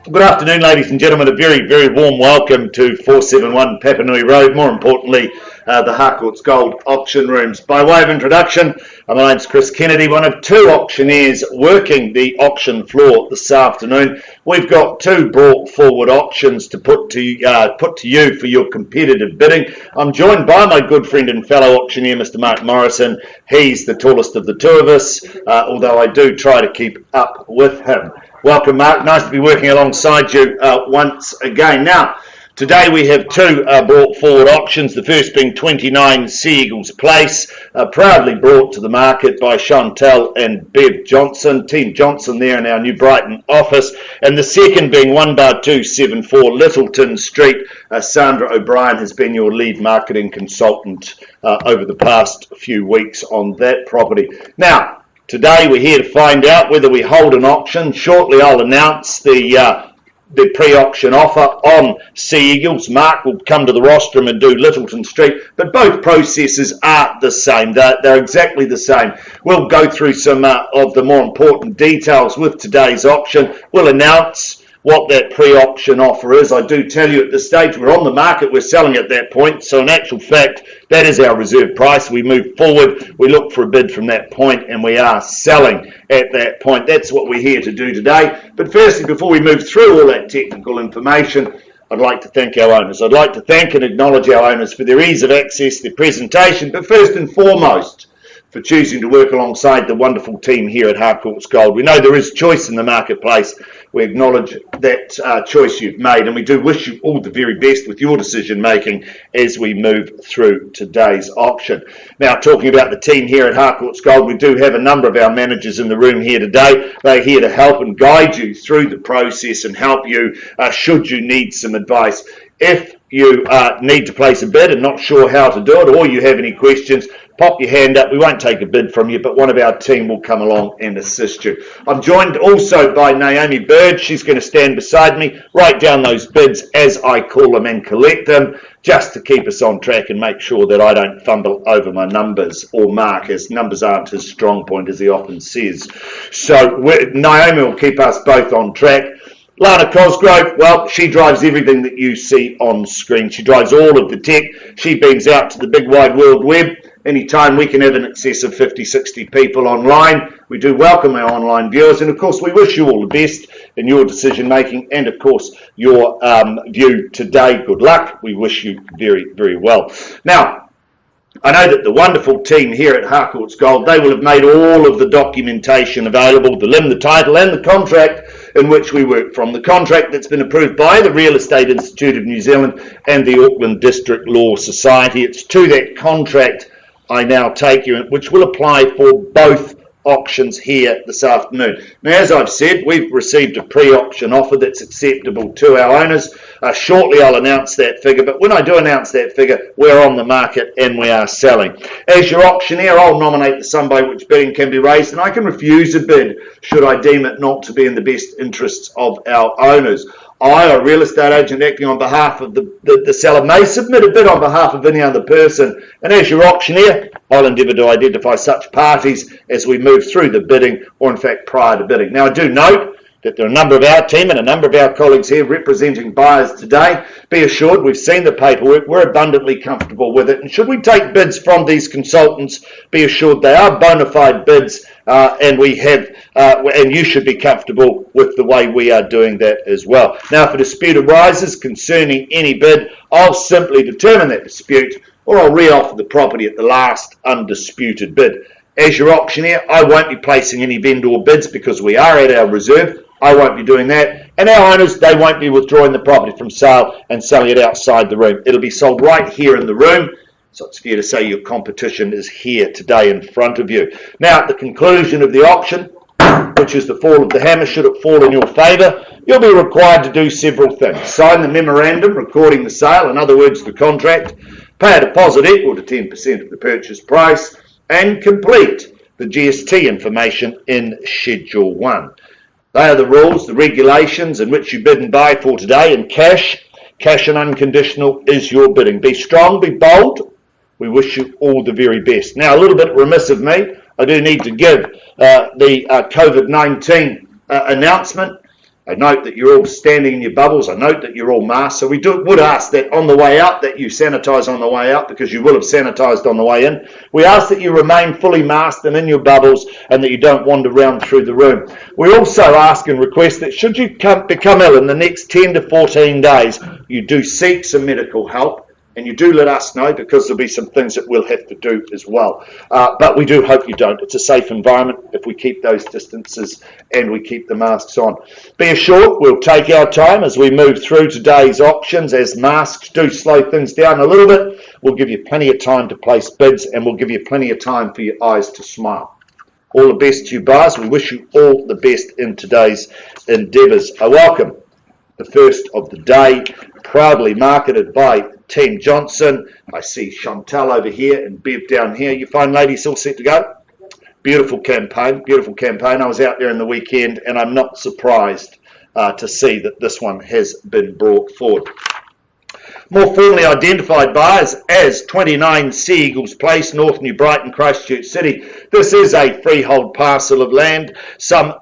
Good afternoon, ladies and gentlemen. A very, very warm welcome to 471 Papanui Road, more importantly, the Harcourts Gold Auction Rooms. By way of introduction, my name's Chris Kennedy, one of two auctioneers working the auction floor this afternoon. We've got two brought forward auctions to put to you for your competitive bidding. I'm joined by my good friend and fellow auctioneer, Mr. Mark Morrison. He's the tallest of the two of us, although I do try to keep up with him. Welcome, Mark. Nice to be working alongside you once again. Now, today we have two brought forward auctions, the first being 29 Sea Eagles Place, proudly brought to the market by Chantel and Bev Johnson, Team Johnson there in our New Brighton office, and the second being 1-274 Littleton Street. Sandra O'Brien has been your lead marketing consultant over the past few weeks on that property. Now, today we're here to find out whether we hold an auction. Shortly I'll announce the pre-auction offer on Sea Eagles. Mark will come to the rostrum and do Littleton Street, but both processes are the same. They're exactly the same. We'll go through some of the more important details with today's auction. We'll announce what that pre-auction offer is. I do tell you at this stage we're on the market, we're selling at that point, so in actual fact that is our reserve price. We move forward, we look for a bid from that point, and we are selling at that point. That's what we're here to do today. But firstly, before we move through all that technical information, I'd like to thank our owners. I'd like to thank and acknowledge our owners for their ease of access, their presentation, but first and foremost for choosing to work alongside the wonderful team here at Harcourts Gold. We know there is choice in the marketplace. We acknowledge that choice you've made, and we do wish you all the very best with your decision making as we move through today's auction. Now, talking about the team here at Harcourts Gold, we do have a number of our managers in the room here today. They're here to help and guide you through the process and help you should you need some advice. If you need to place a bid and not sure how to do it, or you have any questions, pop your hand up. We won't take a bid from you, but one of our team will come along and assist you. I'm joined also by Naomi Bird. She's going to stand beside me, write down those bids as I call them and collect them, just to keep us on track and make sure that I don't fumble over my numbers, or Mark, as numbers aren't his strong point, as he often says. So Naomi will keep us both on track. Lana Cosgrove, well, she drives everything that you see on screen. She drives all of the tech. She beams out to the big wide world web. Anytime we can have in excess of 50, 60 people online. We do welcome our online viewers, and of course we wish you all the best in your decision making and of course your view today. Good luck. We wish you very, very well. Now, I know that the wonderful team here at Harcourts Gold, they will have made all of the documentation available, the LIM, the title and the contract in which we work from. The contract that's been approved by the Real Estate Institute of New Zealand and the Auckland District Law Society. It's to that contract I now take you, which will apply for both auctions here this afternoon. Now, as I've said, we've received a pre-auction offer that's acceptable to our owners. Shortly I'll announce that figure, but when I do announce that figure, we're on the market and we are selling. As your auctioneer, I'll nominate the sum by which bidding can be raised, and I can refuse a bid should I deem it not to be in the best interests of our owners. I, a real estate agent acting on behalf of the seller, may submit a bid on behalf of any other person, and as your auctioneer, I'll endeavour to identify such parties as we move through the bidding, or in fact prior to bidding. Now, I do note that there are a number of our team and a number of our colleagues here representing buyers today. Be assured we've seen the paperwork, we're abundantly comfortable with it, and should we take bids from these consultants, be assured they are bona fide bids, and you should be comfortable with the way we are doing that as well. Now, if a dispute arises concerning any bid, I'll simply determine that dispute, or I'll re-offer the property at the last undisputed bid. As your auctioneer, I won't be placing any vendor bids because we are at our reserve. I won't be doing that. And our owners, they won't be withdrawing the property from sale and selling it outside the room. It'll be sold right here in the room. So it's fair to say your competition is here today in front of you. Now, at the conclusion of the auction, which is the fall of the hammer, should it fall in your favour, you'll be required to do several things. Sign the memorandum recording the sale, in other words, the contract, pay a deposit equal to 10% of the purchase price, and complete the GST information in Schedule 1. They are the rules, the regulations in which you bid and buy for today, and cash and unconditional is your bidding. Be strong, be bold. We wish you all the very best. Now, a little bit remiss of me, I do need to give the COVID-19 announcement. I note that you're all standing in your bubbles. I note that you're all masked. So we would ask that on the way out that you sanitise on the way out, because you will have sanitised on the way in. We ask that you remain fully masked and in your bubbles, and that you don't wander around through the room. We also ask and request that should you become ill in the next 10 to 14 days, you do seek some medical help. And you do let us know, because there'll be some things that we'll have to do as well. But we do hope you don't. It's a safe environment if we keep those distances and we keep the masks on. Be assured we'll take our time as we move through today's auctions. As masks do slow things down a little bit, we'll give you plenty of time to place bids, and we'll give you plenty of time for your eyes to smile. All the best to you, buyers. We wish you all the best in today's endeavours. I welcome the first of the day, proudly marketed by Team Johnson. I see Chantal over here and Bev down here. You fine ladies all set to go? Beautiful campaign, beautiful campaign. I was out there in the weekend, and I'm not surprised to see that this one has been brought forward. More formally identified buyers as 29 Sea Eagles Place, North New Brighton, Christchurch City. This is a freehold parcel of land, some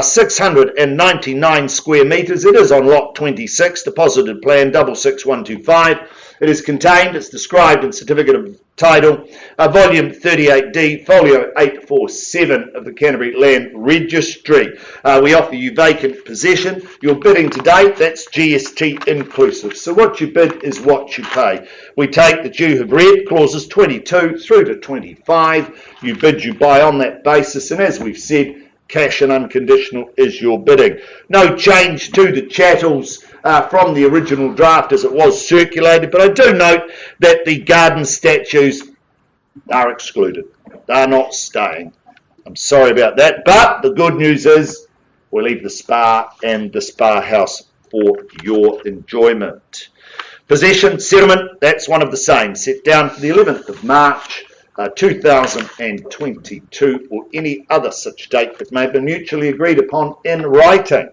699 square metres. It is on lot 26, deposited plan 66125. It is contained, it's described in Certificate of Title, Volume 38D, Folio 847 of the Canterbury Land Registry. We offer you vacant possession. Your bidding to date, that's GST inclusive. So what you bid is what you pay. We take that you have read clauses 22 through to 25. You bid, you buy on that basis, and as we've said, cash and unconditional is your bidding. No change to the chattels from the original draft as it was circulated, but I do note that the garden statues are excluded. They're not staying. I'm sorry about that, but the good news is we'll leave the spa and the spa house for your enjoyment. Possession, settlement, that's one of the same. Set down for the 11th of March 2022, or any other such date that may have been mutually agreed upon in writing.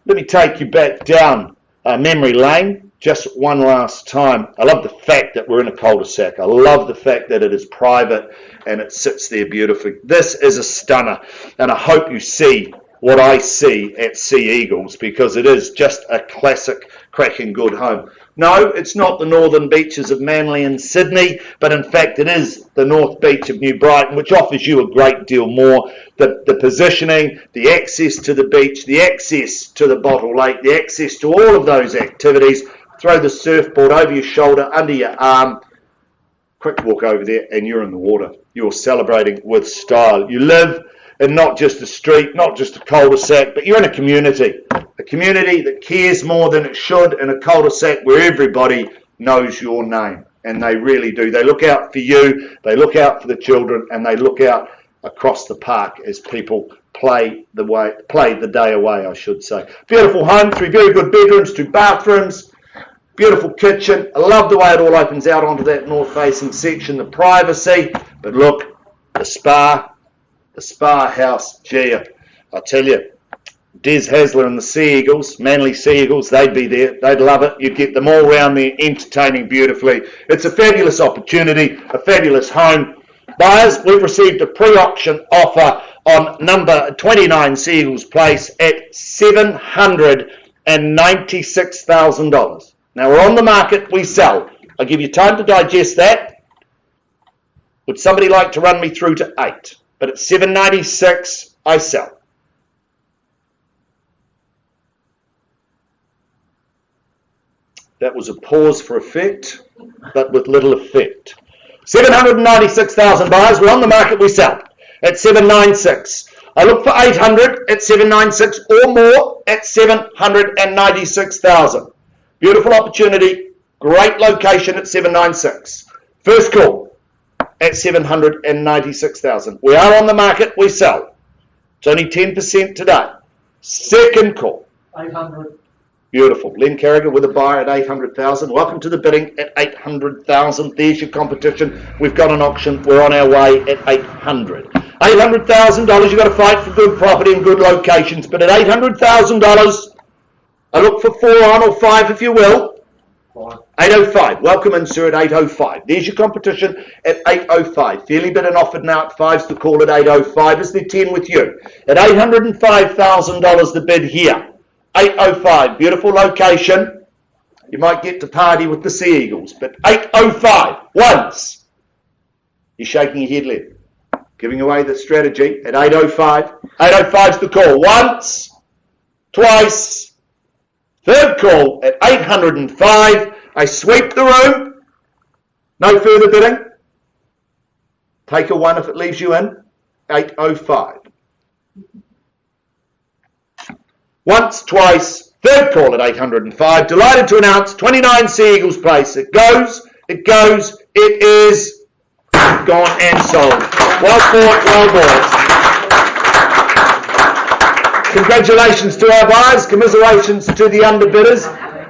Let me take you back down memory lane just one last time. I love the fact that we're in a cul-de-sac. I love the fact that it is private and it sits there beautifully. This is a stunner, and I hope you see what I see at Sea Eagles, because it is just a classic, cracking good home. No, it's not the northern beaches of Manly and Sydney, but in fact it is the North Beach of New Brighton, which offers you a great deal more. The positioning, the access to the beach, the access to the Bottle Lake, the access to all of those activities. Throw the surfboard over your shoulder, under your arm, quick walk over there, and you're in the water. You're celebrating with style. You live in not just a street, not just a cul-de-sac, but you're in a community that cares more than it should, in a cul-de-sac where everybody knows your name, and they really do. They look out for you, they look out for the children, and they look out across the park as people play the day away, I should say. Beautiful home, 3 very good bedrooms, 2 bathrooms, beautiful kitchen. I love the way it all opens out onto that north-facing section, the privacy. But look, the spa house, gee, I tell you, Des Hasler and the Sea Eagles, Manly Sea Eagles, they'd be there. They'd love it. You'd get them all round there entertaining beautifully. It's a fabulous opportunity, a fabulous home. Buyers, we've received a pre-auction offer on number 29 Sea Eagles Place at $796,000. Now we're on the market, we sell. I'll give you time to digest that. Would somebody like to run me through to 8? But at $796, I sell. That was a pause for effect, but with little effect. 796,000 buyers. We're on the market. We sell at 796. I look for 800 at 796 or more at 796,000. Beautiful opportunity. Great location at 796. First call at 796,000. We are on the market. We sell. It's only 10% today. Second call. 800. Beautiful. Len Carragher with a buyer at 800,000. Welcome to the bidding at 800,000. There's your competition. We've got an auction. We're on our way at 800. $800,000. You've got to fight for good property and good locations. But at $800,000, I look for 4 on or 5 if you will. 805. Welcome in, sir, at 805. There's your competition at 805. Fairly bid and offered now at 5's the call at 805. Is there 10 with you? At $805,000 the bid here. 8:05. Beautiful location. You might get to party with the Sea Eagles, but 8:05. Once. You're shaking your head left. Giving away the strategy at 8:05. 8:05's the call. Once. Twice. Third call at 805. I sweep the room. No further bidding. Take a 1 if it leaves you in. 8:05. Once, twice, third call at 805. Delighted to announce 29 Sea Eagles Place. It goes, it is gone and sold. Well fought, well bought. Congratulations to our buyers, commiserations to the underbidders.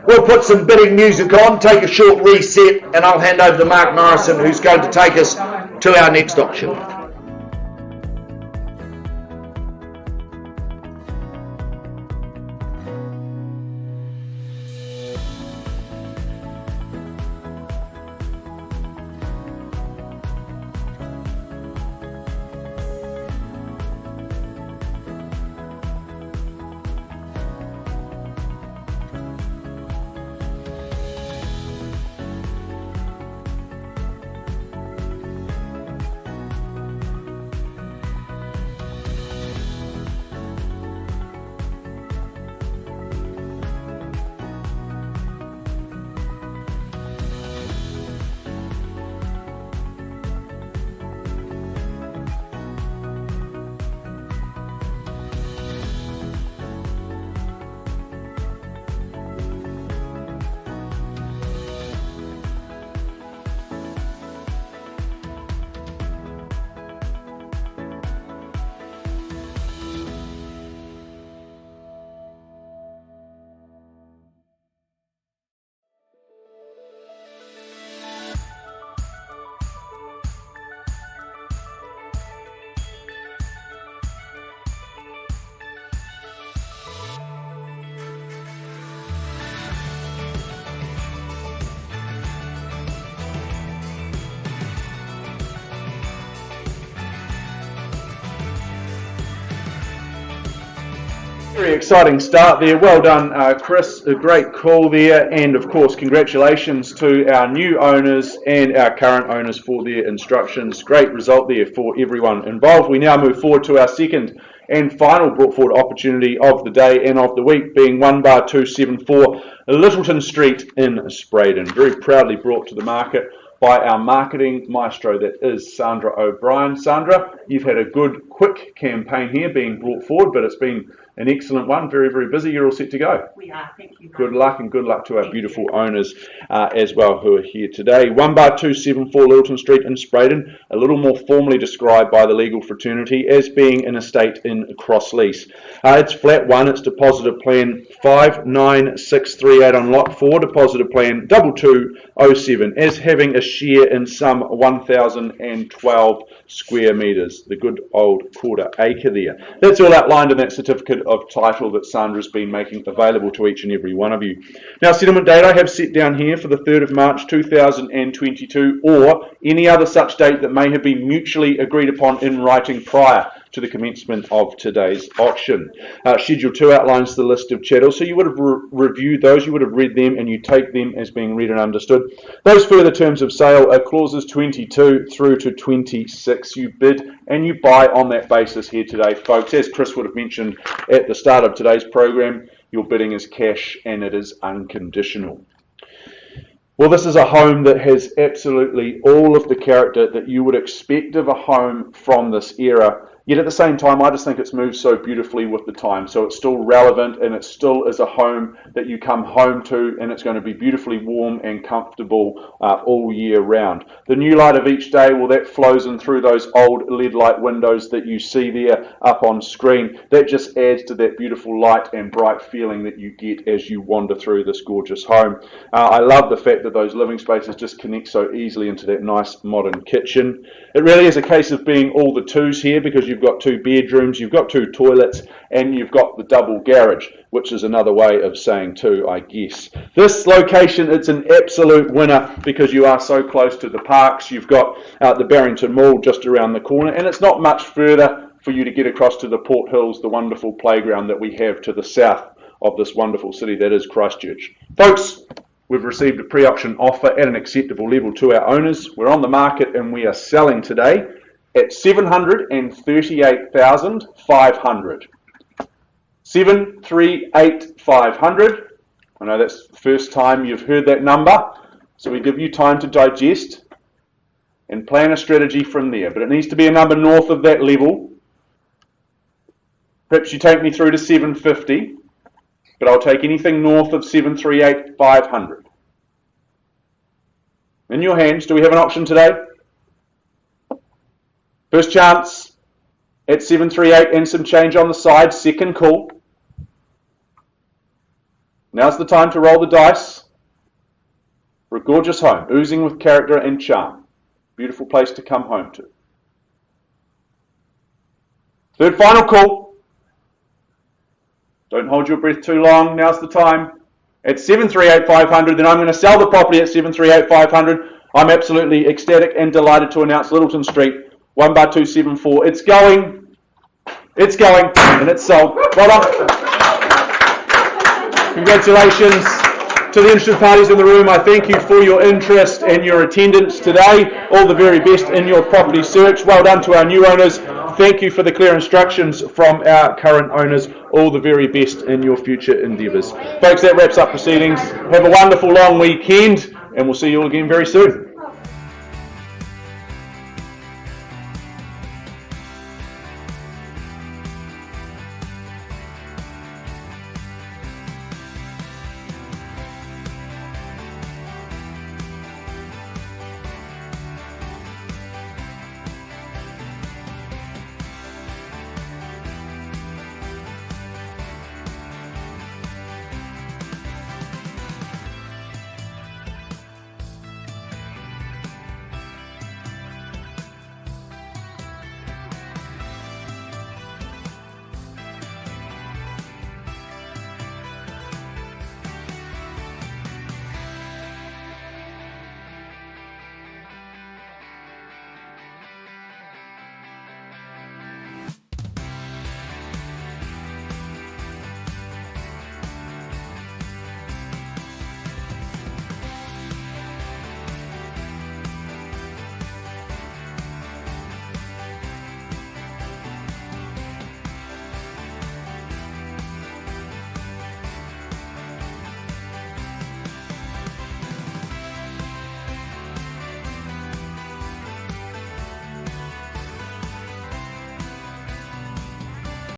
We'll put some bidding music on, take a short reset, and I'll hand over to Mark Morrison, who's going to take us to our next auction. Very exciting start there. Well done, Chris. A great call there. And of course, congratulations to our new owners and our current owners for their instructions. Great result there for everyone involved. We now move forward to our second and final brought forward opportunity of the day and of the week, being 1-274 Littleton Street in Spraydon. Very proudly brought to the market by our marketing maestro, that is Sandra O'Brien. Sandra, you've had a good, quick campaign here being brought forward, but it's been an excellent one. Very, very busy. You're all set to go. We are. Thank you. Good luck, and good luck to our beautiful owners as well who are here today. 1-274 Littleton Street in Spraydon, a little more formally described by the legal fraternity as being an estate in cross-lease. It's flat 1. It's deposited plan 59638 on lot 4, deposited plan 2207, as having a share in some 1,012 square metres, the good old quarter acre there. That's all outlined in that certificate of title that Sandra's been making available to each and every one of you. Now, settlement date I have set down here for the 3rd of March 2022, or any other such date that may have been mutually agreed upon in writing prior to the commencement of today's auction. Schedule 2 outlines the list of chattels, so you would have reviewed those, you would have read them, and you take them as being read and understood. Those further terms of sale are clauses 22 through to 26. You bid and you buy on that basis here today, folks. As Chris would have mentioned at the start of today's program, your bidding is cash and it is unconditional. Well, this is a home that has absolutely all of the character that you would expect of a home from this era. Yet at the same time, I just think it's moved so beautifully with the time. So it's still relevant, and it still is a home that you come home to, and it's going to be beautifully warm and comfortable all year round. The new light of each day, well, that flows in through those old LED light windows that you see there up on screen. That just adds to that beautiful light and bright feeling that you get as you wander through this gorgeous home. I love the fact that those living spaces just connect so easily into that nice modern kitchen. It really is a case of being all the twos here, because you've got 2 bedrooms, you've got 2 toilets, and you've got the double garage, which is another way of saying 2, I guess. This location, it's an absolute winner because you are so close to the parks. You've got the Barrington Mall just around the corner, and it's not much further for you to get across to the Port Hills, the wonderful playground that we have to the south of this wonderful city that is Christchurch. Folks, we've received a pre-auction offer at an acceptable level to our owners. We're on the market and we are selling today at $738,500. 738,500. I know that's the first time you've heard that number, so we give you time to digest and plan a strategy from there. But it needs to be a number north of that level. Perhaps you take me through to 750, but I'll take anything north of 738,500. In your hands, do we have an option today? First chance at 738 and some change on the side, second call. Now's the time to roll the dice for a gorgeous home, oozing with character and charm. Beautiful place to come home to. Third final call. Don't hold your breath too long. Now's the time. At 738,500, then I'm going to sell the property at 738,500. I'm absolutely ecstatic and delighted to announce Littleton Street, 1/274. It's going, and it's sold. Well done. Congratulations to the interested parties in the room. I thank you for your interest and your attendance today. All the very best in your property search. Well done to our new owners. Thank you for the clear instructions from our current owners. All the very best in your future endeavours. Folks, that wraps up proceedings. Have a wonderful long weekend, and we'll see you all again very soon.